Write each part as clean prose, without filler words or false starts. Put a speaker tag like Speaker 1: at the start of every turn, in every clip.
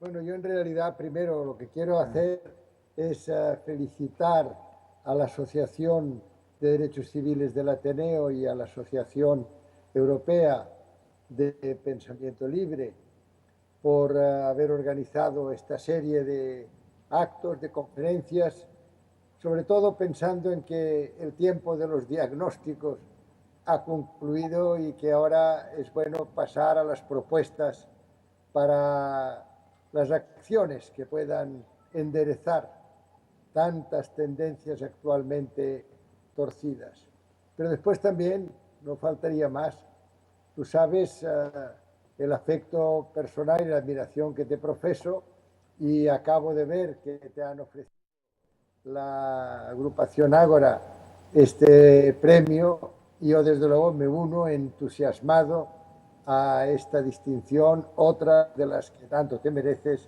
Speaker 1: Bueno, yo en realidad primero lo que quiero hacer es felicitar a la Asociación de Derechos Civiles del Ateneo y a la Asociación Europea de Pensamiento Libre por haber organizado esta serie de actos, de conferencias, sobre todo pensando en que el tiempo de los diagnósticos ha concluido y que ahora es bueno pasar a las propuestas para las acciones que puedan enderezar tantas tendencias actualmente torcidas. Pero después también, no faltaría más, tú sabes el afecto personal y la admiración que te profeso y acabo de ver que te han ofrecido la agrupación Ágora este premio y yo desde luego me uno entusiasmado a esta distinción, otra de las que tanto te mereces,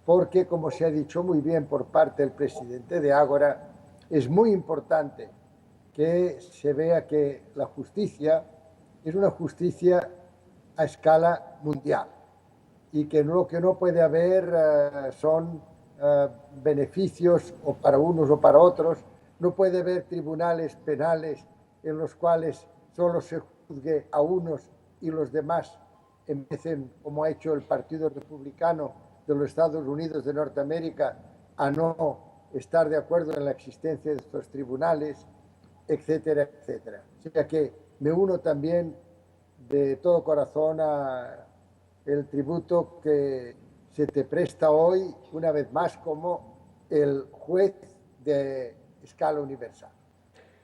Speaker 1: porque como se ha dicho muy bien por parte del presidente de Ágora, es muy importante que se vea que la justicia es una justicia a escala mundial y que lo que no puede haber son beneficios o para unos o para otros. No puede haber tribunales penales en los cuales solo se juzgue a unos y los demás empiecen, como ha hecho el Partido Republicano de los Estados Unidos de Norteamérica, a no estar de acuerdo en la existencia de estos tribunales, etcétera, etcétera. O sea que me uno también de todo corazón a el tributo que se te presta hoy, una vez más, como el juez de escala universal.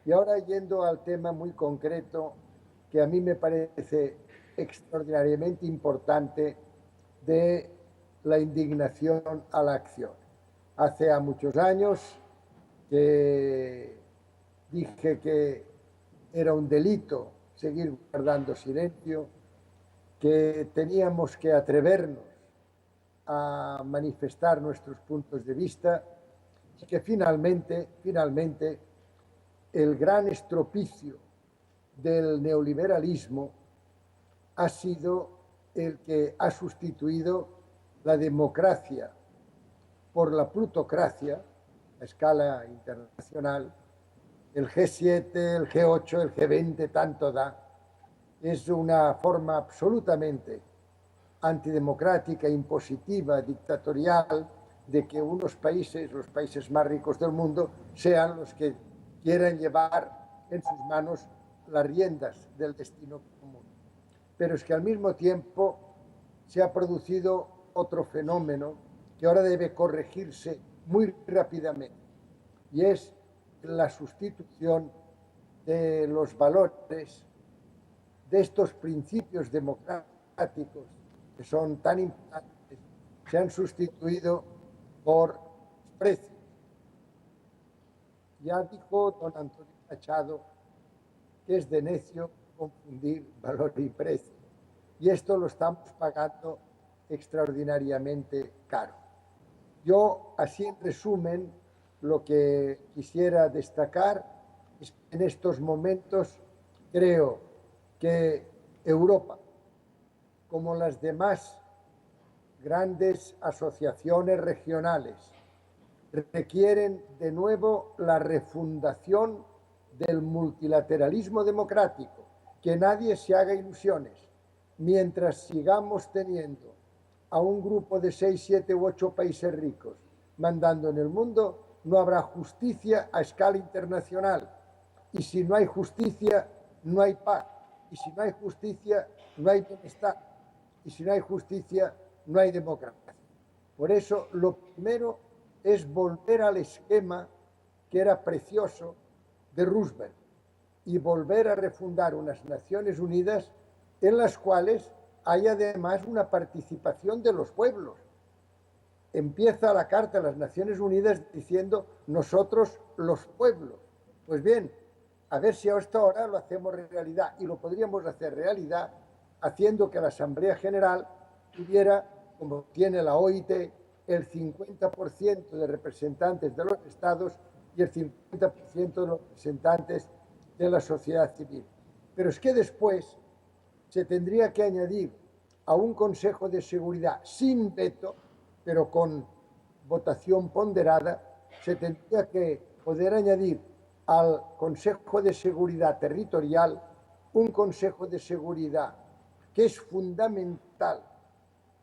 Speaker 1: Y ahora yendo al tema muy concreto, que a mí me parece extraordinariamente importante, de la indignación a la acción. Hace muchos años que dije que era un delito seguir guardando silencio, que teníamos que atrevernos a manifestar nuestros puntos de vista y que finalmente el gran estropicio del neoliberalismo ha sido el que ha sustituido la democracia por la plutocracia a escala internacional. El G7, el G8, el G20 tanto da. Es una forma absolutamente antidemocrática, impositiva, dictatorial, de que unos países, los países más ricos del mundo, sean los que quieran llevar en sus manos las riendas del destino común. Pero es que al mismo tiempo se ha producido otro fenómeno que ahora debe corregirse muy rápidamente, y es la sustitución de los valores, de estos principios democráticos que son tan importantes, se han sustituido por precios. Ya dijo don Antonio Machado que es de necio confundir valor y precio. Y esto lo estamos pagando extraordinariamente caro. Yo, así en resumen, lo que quisiera destacar es que en estos momentos creo que Europa, como las demás grandes asociaciones regionales, requieren de nuevo la refundación del multilateralismo democrático. Que nadie se haga ilusiones. Mientras sigamos teniendo a un grupo de 6, 7 u 8 países ricos mandando en el mundo, no habrá justicia a escala internacional. Y si no hay justicia, no hay paz. Y si no hay justicia, no hay bienestar. Y si no hay justicia, no hay democracia. Por eso, lo primero es volver al esquema que era precioso de Roosevelt y volver a refundar unas Naciones Unidas en las cuales hay además una participación de los pueblos. Empieza la Carta de las Naciones Unidas diciendo nosotros los pueblos. Pues bien, a ver si hasta ahora lo hacemos realidad, y lo podríamos hacer realidad haciendo que la Asamblea General tuviera, como tiene la OIT, el 50% de representantes de los estados y el 50% de los representantes de la sociedad civil. Pero es que después se tendría que añadir a un Consejo de Seguridad sin veto pero con votación ponderada, se tendría que poder añadir al Consejo de Seguridad Territorial un Consejo de Seguridad que es fundamental,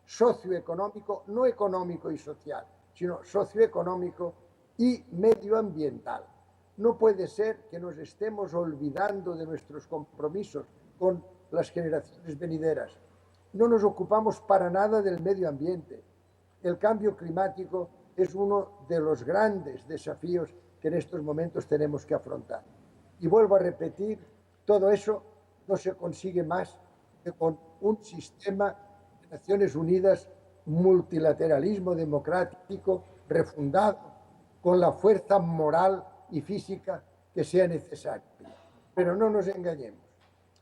Speaker 1: socioeconómico, no económico y social, sino socioeconómico y medioambiental. No puede ser que nos estemos olvidando de nuestros compromisos con las generaciones venideras. No nos ocupamos para nada del medio ambiente. El cambio climático es uno de los grandes desafíos que en estos momentos tenemos que afrontar. Y vuelvo a repetir, todo eso no se consigue más que con un sistema de Naciones Unidas, multilateralismo democrático, refundado, con la fuerza moral y física que sea necesaria. Pero no nos engañemos.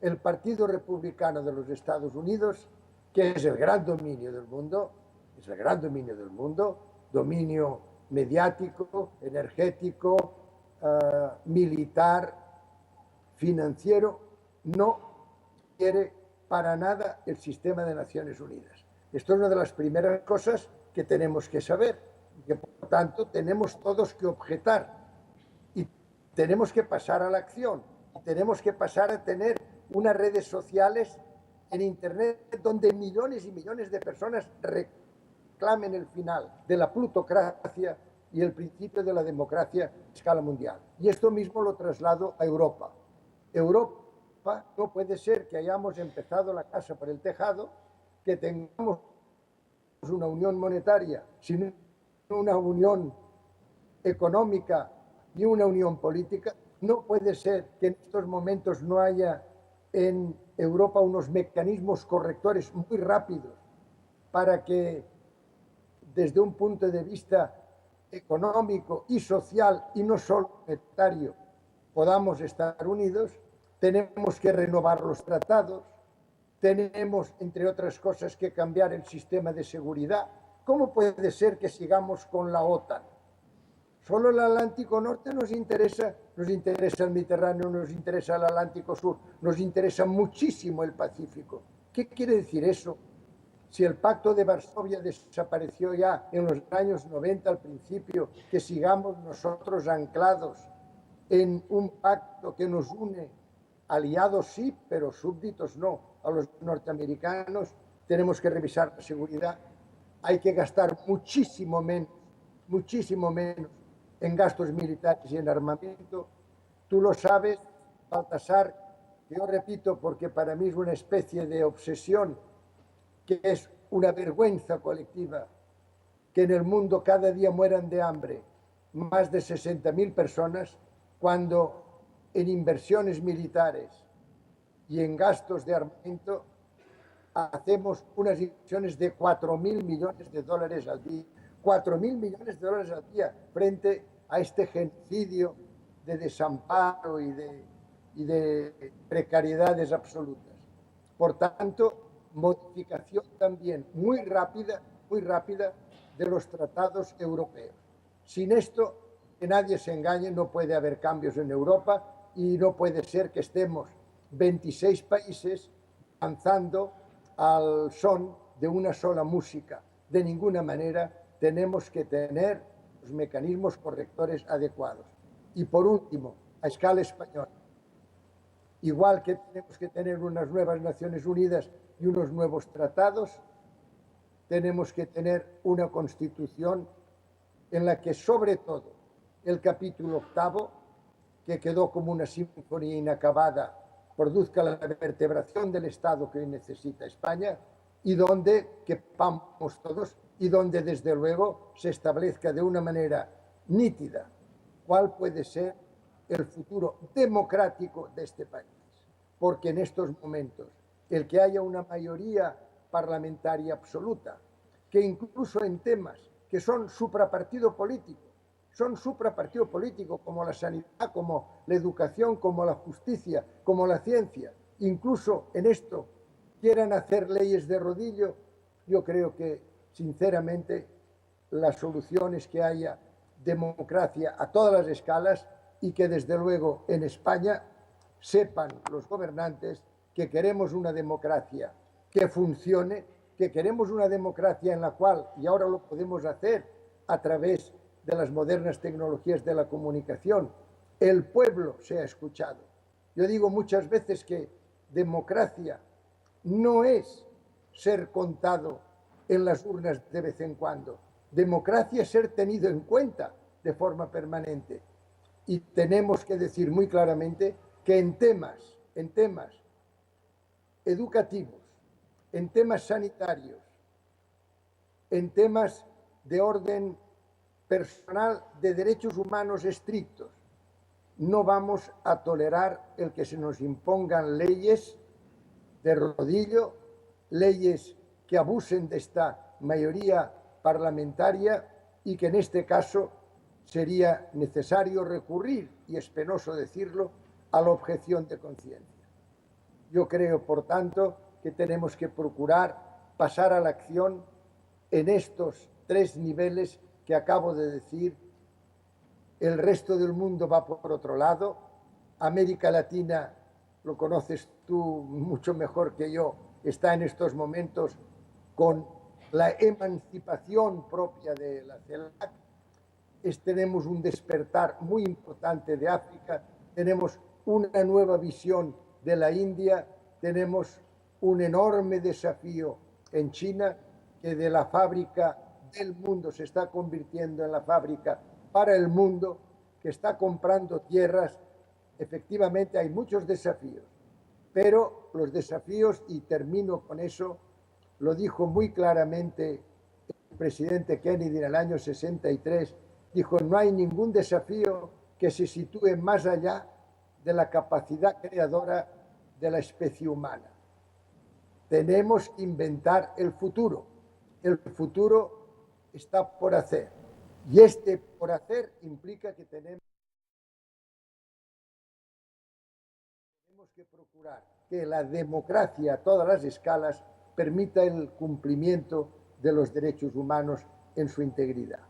Speaker 1: El Partido Republicano de los Estados Unidos, que es el gran dominio del mundo, es el gran dominio del mundo, dominio mediático, energético, militar, financiero, no quiere para nada el sistema de Naciones Unidas. Esto es una de las primeras cosas que tenemos que saber y que, por tanto, tenemos todos que objetar y tenemos que pasar a la acción y tenemos que pasar a tener unas redes sociales en Internet donde millones y millones de personas reclamen el final de la plutocracia y el principio de la democracia a escala mundial. Y esto mismo lo traslado a Europa. Europa no puede ser que hayamos empezado la casa por el tejado, que tengamos una unión monetaria sin una unión económica y una unión política. No puede ser que en estos momentos no haya en Europa unos mecanismos correctores muy rápidos para que desde un punto de vista económico y social y no solo monetario podamos estar unidos. Tenemos que renovar los tratados, tenemos, entre otras cosas, que cambiar el sistema de seguridad. ¿Cómo puede ser que sigamos con la OTAN? Solo el Atlántico Norte nos interesa el Mediterráneo, nos interesa el Atlántico Sur, nos interesa muchísimo el Pacífico. ¿Qué quiere decir eso? Si el Pacto de Varsovia desapareció ya en los años 90 al principio, que sigamos nosotros anclados en un pacto que nos une, aliados sí, pero súbditos no, a los norteamericanos. Tenemos que revisar la seguridad. Hay que gastar muchísimo menos en gastos militares y en armamento. Tú lo sabes, Baltasar, yo repito porque para mí es una especie de obsesión, que es una vergüenza colectiva que en el mundo cada día mueran de hambre más de 60.000 personas, cuando en inversiones militares y en gastos de armamento hacemos unas inversiones de 4.000 millones de dólares al día. 4.000 millones de dólares al día frente a este genocidio de desamparo y de precariedades absolutas. Por tanto, modificación también muy rápida de los tratados europeos. Sin esto, que nadie se engañe, no puede haber cambios en Europa y no puede ser que estemos 26 países danzando al son de una sola música. De ninguna manera. Tenemos que tener los mecanismos correctores adecuados. Y por último, a escala española, igual que tenemos que tener unas nuevas Naciones Unidas y unos nuevos tratados, tenemos que tener una Constitución en la que, sobre todo, el capítulo 8, que quedó como una sinfonía inacabada, produzca la vertebración del Estado que hoy necesita España y donde quepamos todos y donde, desde luego, se establezca de una manera nítida cuál puede ser el futuro democrático de este país. Porque en estos momentos, el que haya una mayoría parlamentaria absoluta, que incluso en temas que son suprapartido político, como la sanidad, como la educación, como la justicia, como la ciencia, incluso en esto quieran hacer leyes de rodillo, yo creo que, sinceramente, la solución es que haya democracia a todas las escalas y que, desde luego, en España sepan los gobernantes que queremos una democracia que funcione, que queremos una democracia en la cual, y ahora lo podemos hacer a través de las modernas tecnologías de la comunicación, el pueblo sea escuchado. Yo digo muchas veces que democracia no es ser contado en las urnas de vez en cuando. Democracia es ser tenido en cuenta de forma permanente. Y tenemos que decir muy claramente que en temas educativos, en temas sanitarios, en temas de orden personal de derechos humanos estrictos, no vamos a tolerar el que se nos impongan leyes de rodillo, leyes que abusen de esta mayoría parlamentaria y que en este caso sería necesario recurrir, y es penoso decirlo, a la objeción de conciencia. Yo creo, por tanto, que tenemos que procurar pasar a la acción en estos tres niveles que acabo de decir. El resto del mundo va por otro lado. América Latina, lo conoces tú mucho mejor que yo, está en estos momentos con la emancipación propia de la CELAC. Tenemos un despertar muy importante de África, tenemos una nueva visión de la India, tenemos un enorme desafío en China, que de la fábrica del mundo se está convirtiendo en la fábrica para el mundo, que está comprando tierras. Efectivamente hay muchos desafíos, pero los desafíos, y termino con eso, lo dijo muy claramente el presidente Kennedy en el año 63, dijo: no hay ningún desafío que se sitúe más allá de la capacidad creadora de la especie humana. Tenemos que inventar el futuro. El futuro está por hacer. Y este por hacer implica que tenemos que procurar que la democracia a todas las escalas permita el cumplimiento de los derechos humanos en su integridad.